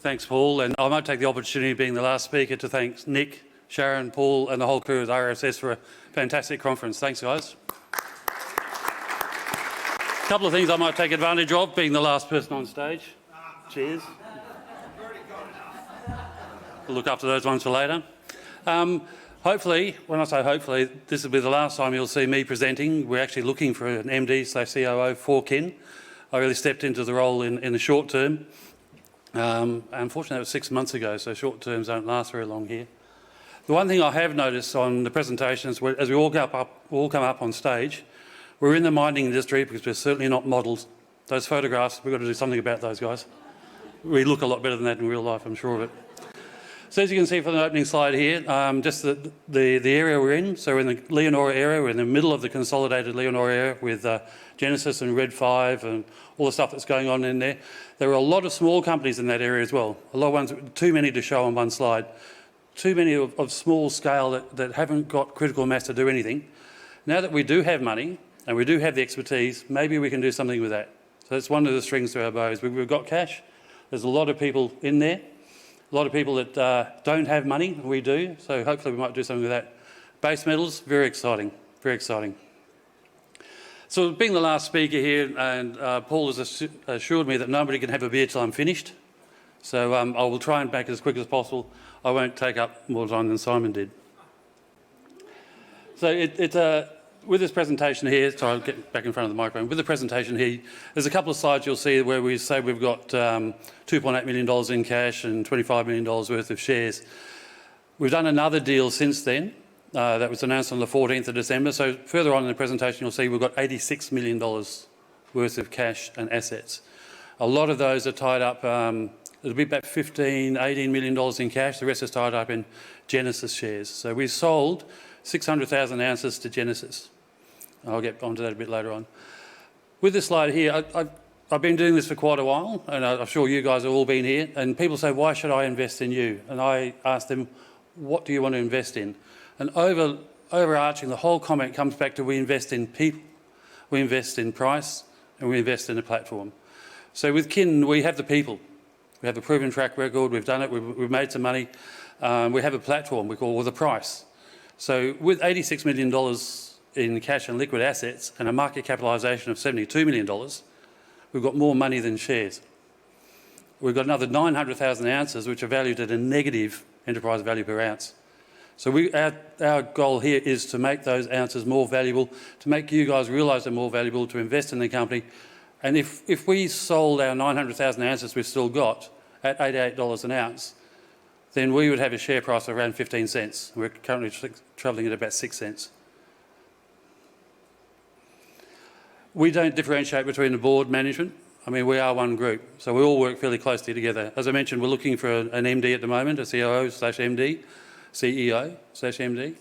Thanks, Paul. And I might take the opportunity, being the last speaker, to thank Nick, Sharon, Paul and the whole crew at RRS for a fantastic conference. Thanks, guys. A couple of things I might take advantage of, being the last person on stage. Cheers. We'll look after those ones for later. Hopefully, when I say hopefully, this will be the last time you'll see me presenting. We're actually looking for an MD/COO for Kin. I really stepped into the role in the short term. Unfortunately, that was 6 months ago, so short terms don't last very long here. The one thing I have noticed on the presentations, as we all come up on stage, we're in the mining industry because we're certainly not models. Those photographs, we've got to do something about those guys. We look a lot better than that in real life, I'm sure of it. So as you can see from the opening slide here, just the area we're in. So we're in the Leonora area, we're in the middle of the consolidated Leonora area with Genesis and Red 5 and all the stuff that's going on in there. There are a lot of small companies in that area as well. A lot of ones, too many to show on one slide. Too many of small scale that haven't got critical mass to do anything. Now that we do have money and we do have the expertise, maybe we can do something with that. So that's one of the strings to our bows. We've got cash. There's a lot of people in there. A lot of people that don't have money, we do, so hopefully we might do something with that. Base metals, very exciting, very exciting. So being the last speaker here, and Paul has assured me that nobody can have a beer till I'm finished, so I will try and make it as quick as possible. I won't take up more time than Simon did. So with this presentation here, so I'll get back in front of the microphone. With the presentation here, there's a couple of slides you'll see where we say we've got $2.8 million in cash and $25 million worth of shares. We've done another deal since then that was announced on the 14th of December. So further on in the presentation, you'll see we've got $86 million worth of cash and assets. A lot of those are tied up, it'll be about $15, $18 million in cash. The rest is tied up in Genesis shares. So we sold 600,000 ounces to Genesis. I'll get onto that a bit later on. With this slide here, I've been doing this for quite a while, and I'm sure you guys have all been here, and people say, why should I invest in you? And I ask them, what do you want to invest in? And overarching, the whole comment comes back to we invest in people, we invest in price, and we invest in a platform. So with Kin, we have the people. We have a proven track record, we've done it, we've made some money. We have a platform we call the price. So with $86 million in cash and liquid assets and a market capitalisation of $72 million, we've got more money than shares. We've got another 900,000 ounces which are valued at a negative enterprise value per ounce. So our goal here is to make those ounces more valuable, to make you guys realise they're more valuable, to invest in the company. And if we sold our 900,000 ounces we've still got at $88 an ounce, then we would have a share price of around 15 cents. We're currently travelling at about 6 cents. We don't differentiate between the board management. I mean, we are one group, so we all work fairly closely together. As I mentioned, we're looking for an MD at the moment, a COO/MD, CEO/MD.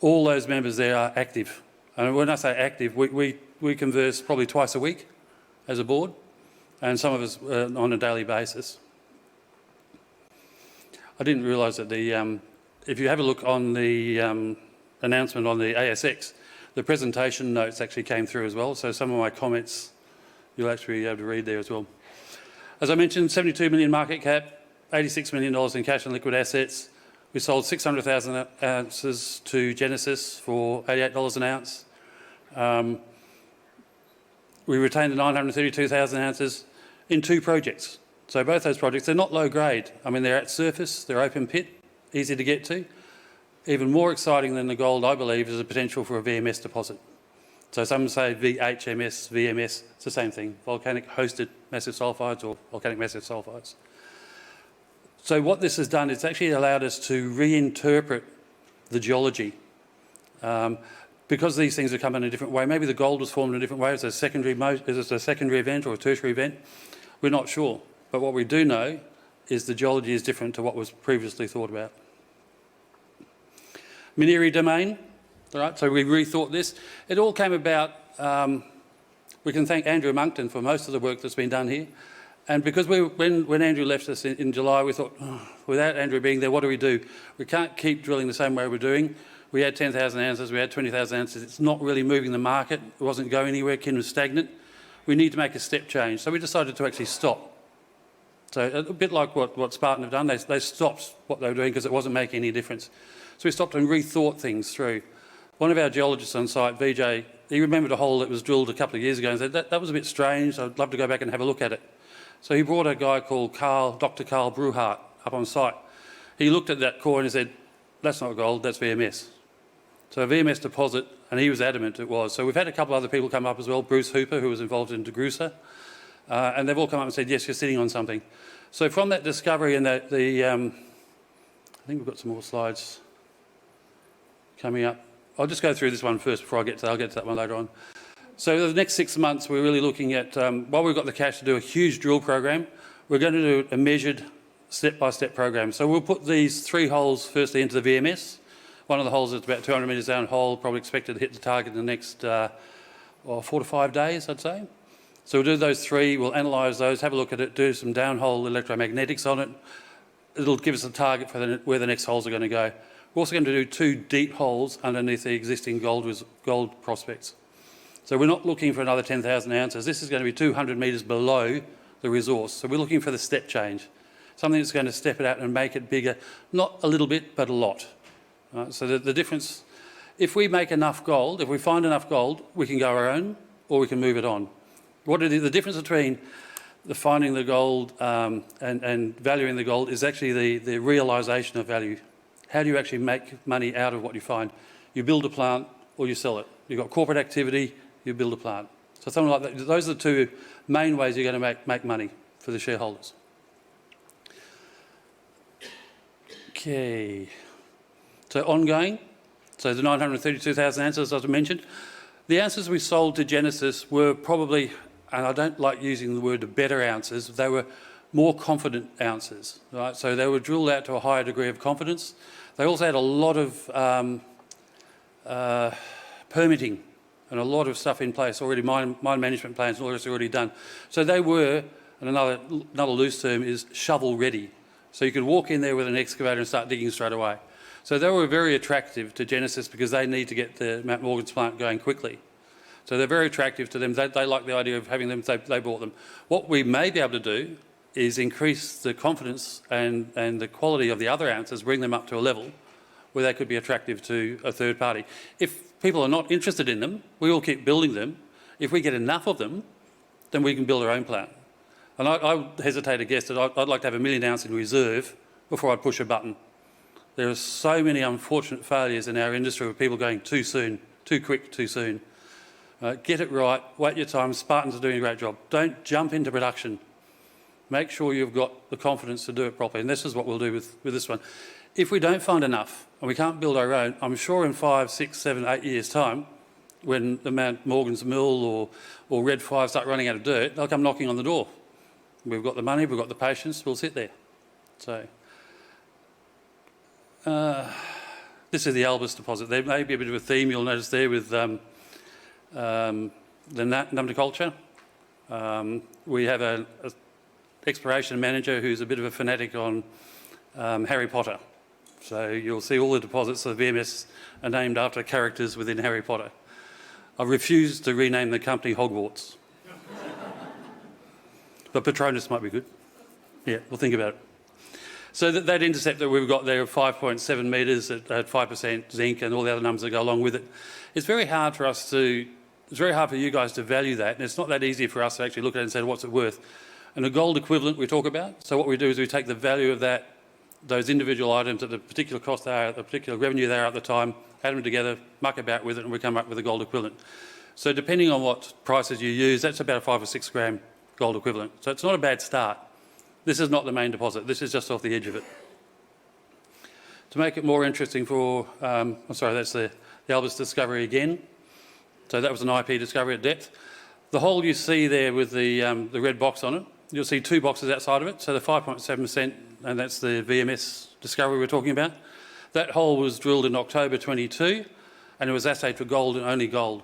All those members there are active. And when I say active, we converse probably twice a week as a board, and some of us on a daily basis. I didn't realise that if you have a look on the announcement on the ASX, the presentation notes actually came through as well, so some of my comments you'll actually be able to read there as well. As I mentioned, 72 million market cap, $86 million in cash and liquid assets. We sold 600,000 ounces to Genesis for $88 an ounce. We retained the 932,000 ounces in 2 projects. So both those projects, they're not low grade. I mean, they're at surface, they're open pit, easy to get to. Even more exciting than the gold, I believe, is the potential for a VMS deposit. So some say VHMS, VMS, it's the same thing, volcanic hosted massive sulphides or volcanic massive sulphides. So what this has done, it's actually allowed us to reinterpret the geology. Because these things are coming in a different way, maybe the gold was formed in a different way, is it a secondary event or a tertiary event? We're not sure. But what we do know is the geology is different to what was previously thought about. Mineary domain, all right, so we rethought this. It all came about, we can thank Andrew Monkton for most of the work that's been done here. And because when Andrew left us in July, we thought, without Andrew being there, what do? We can't keep drilling the same way we're doing. We had 10,000 ounces, we had 20,000 ounces. It's not really moving the market. It wasn't going anywhere. Kin was stagnant. We need to make a step change. So we decided to actually stop. So a bit like what Spartan have done, they stopped what they were doing because it wasn't making any difference. So we stopped and rethought things through. One of our geologists on site, VJ, he remembered a hole that was drilled a couple of years ago and said, that was a bit strange, I'd love to go back and have a look at it. So he brought a guy called Dr. Carl Bruhart up on site. He looked at that core and he said, that's not gold, that's VMS. So a VMS deposit, and he was adamant it was. So we've had a couple of other people come up as well, Bruce Hooper, who was involved in DeGrussa, and they've all come up and said, yes, you're sitting on something. So from that discovery and I think we've got some more slides coming up. I'll just go through this one first before I get to that. I'll get to that one later on. So the next 6 months, we're really looking at, while we've got the cash to do a huge drill program, we're going to do a measured step-by-step program. So we'll put these 3 holes firstly into the VMS. One of the holes is about 200 metres down hole, probably expected to hit the target in the next 4 to 5 days, I'd say. So we'll do those 3, we'll analyse those, have a look at it, do some downhole electromagnetics on it. It'll give us a target for where the next holes are going to go. We're also going to do 2 deep holes underneath the existing gold prospects. So we're not looking for another 10,000 ounces. This is going to be 200 metres below the resource. So we're looking for the step change, something that's going to step it out and make it bigger, not a little bit, but a lot. So the difference, if we make enough gold, if we find enough gold, we can go our own or we can move it on. The difference between finding the gold and valuing the gold is actually the realisation of value. How do you actually make money out of what you find? You build a plant or you sell it. You've got corporate activity, you build a plant. So something like that. Those are the 2 main ways you're going to make money for the shareholders. Okay. So ongoing. So the 932,000 ounces, as I mentioned. The ounces we sold to Genesis were probably, and I don't like using the word better ounces, they were more confident ounces, right? So they were drilled out to a higher degree of confidence. They also had a lot of permitting and a lot of stuff in place already, mine management plans and all this already done. So they were, and another loose term is shovel ready. So you could walk in there with an excavator and start digging straight away. So they were very attractive to Genesis because they need to get the Mount Morgan's plant going quickly. So they're very attractive to them. They like the idea of having them, they bought them. What we may be able to do is increase the confidence and the quality of the other ounces, bring them up to a level where they could be attractive to a third party. If people are not interested in them, we will keep building them. If we get enough of them, then we can build our own plant. And I hesitate to guess that I'd like to have 1 million ounce in reserve before I push a button. There are so many unfortunate failures in our industry with people going too soon, too quick, too soon. Get it right, wait your time. Spartans are doing a great job. Don't jump into production. Make sure you've got the confidence to do it properly. And this is what we'll do with this one. If we don't find enough and we can't build our own, I'm sure in 5, 6, 7, 8 years' time, when the Mount Morgan's Mill or Red 5 start running out of dirt, they'll come knocking on the door. We've got the money, we've got the patience, we'll sit there. So this is the Albus deposit. There may be a bit of a theme you'll notice there with the Numnaculture. We have an exploration manager who's a bit of a fanatic on Harry Potter. So you'll see all the deposits of VMS are named after characters within Harry Potter. I refuse to rename the company Hogwarts. But Patronus might be good. Yeah, we'll think about it. So that intercept that we've got there of 5.7 metres at 5% zinc and all the other numbers that go along with it, it's very hard for you guys to value that, and it's not that easy for us to actually look at it and say, what's it worth? And a gold equivalent we talk about, so what we do is we take the value of those individual items at the particular cost they are, at the particular revenue they are at the time, add them together, muck about with it, and we come up with a gold equivalent. So depending on what prices you use, that's about a 5 or 6 gram gold equivalent. So it's not a bad start. This is not the main deposit. This is just off the edge of it. To make it more interesting for, that's the Albus discovery again. So that was an IP discovery at depth. The hole you see there with the red box on it, you'll see 2 boxes outside of it. So the 5.7%, and that's the VMS discovery we're talking about. That hole was drilled in October 22, and it was assayed for gold and only gold.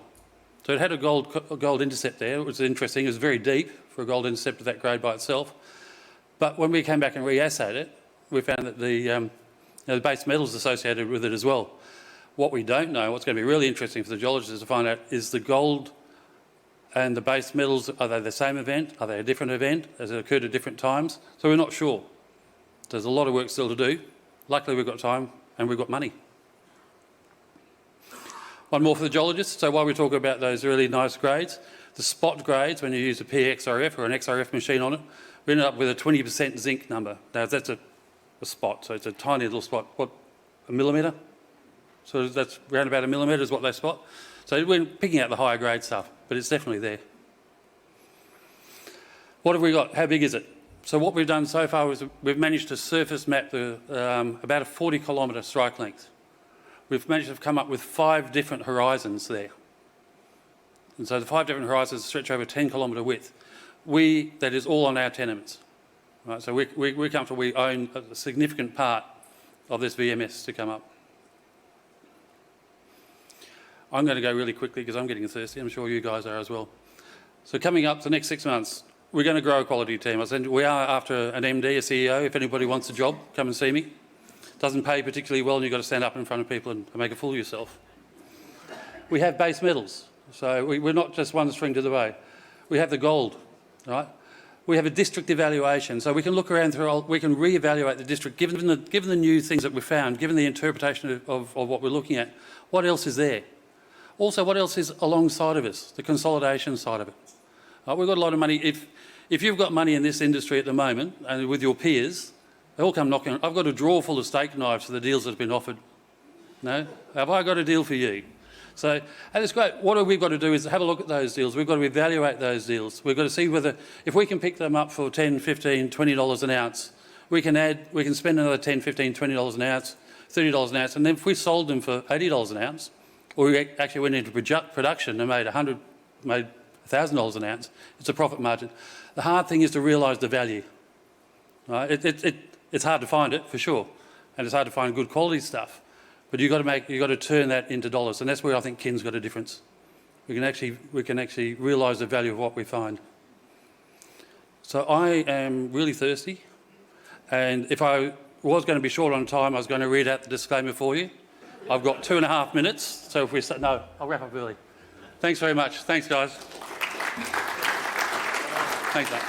So it had a gold intercept there. It was interesting. It was very deep for a gold intercept of that grade by itself. But when we came back and re-assayed it, we found that the base metals associated with it as well. What we don't know, what's going to be really interesting for the geologists to find out, is the gold And the base metals, are they the same event? Are they a different event? Has it occurred at different times? So we're not sure. There's a lot of work still to do. Luckily we've got time and we've got money. One more for the geologists. So while we talk about those really nice grades, the spot grades, when you use a PXRF or an XRF machine on it, we ended up with a 20% zinc number. Now that's a spot, so it's a tiny little spot. What, a millimetre? So that's around about a millimetre is what they spot. So we're picking out the higher grade stuff, but it's definitely there. What have we got? How big is it? So what we've done so far is we've managed to surface map the, about a 40-kilometre strike length. We've managed to come up with 5 different horizons there. And so the 5 different horizons stretch over 10-kilometre width. That is all on our tenements. Right, so we're comfortable we own a significant part of this VMS to come up. I'm going to go really quickly because I'm getting thirsty. I'm sure you guys are as well. So coming up the next 6 months, we're going to grow a quality team. I said we are after an MD, a CEO. If anybody wants a job, come and see me. Doesn't pay particularly well and you've got to stand up in front of people and make a fool of yourself. We have base metals. So we're not just one string to the bow. We have the gold, right? We have a district evaluation. So we can look around through, we can re-evaluate the district, given the new things that we've found, given the interpretation of what we're looking at. What else is there? Also, what else is alongside of us, the consolidation side of it? We've got a lot of money. If you've got money in this industry at the moment, and with your peers, they all come knocking. I've got a drawer full of steak knives for the deals that have been offered. No? Have I got a deal for you? So, and it's great. What we've got to do is have a look at those deals. We've got to evaluate those deals. We've got to see whether, if we can pick them up for $10, $15, $20 an ounce, we can spend another $10, $15, $20 an ounce, $30 an ounce, and then if we sold them for $80 an ounce, or we actually went into production and made $1,000 an ounce, it's a profit margin. The hard thing is to realise the value. Right? It's hard to find it, for sure, and it's hard to find good quality stuff. But you've got to turn that into dollars, and that's where I think Kin's got a difference. We can actually realise the value of what we find. So I am really thirsty, and if I was going to be short on time, I was going to read out the disclaimer for you. I've got 2.5 minutes, so if we start, no, I'll wrap up early. Thanks very much. Thanks, guys. Thanks, mate.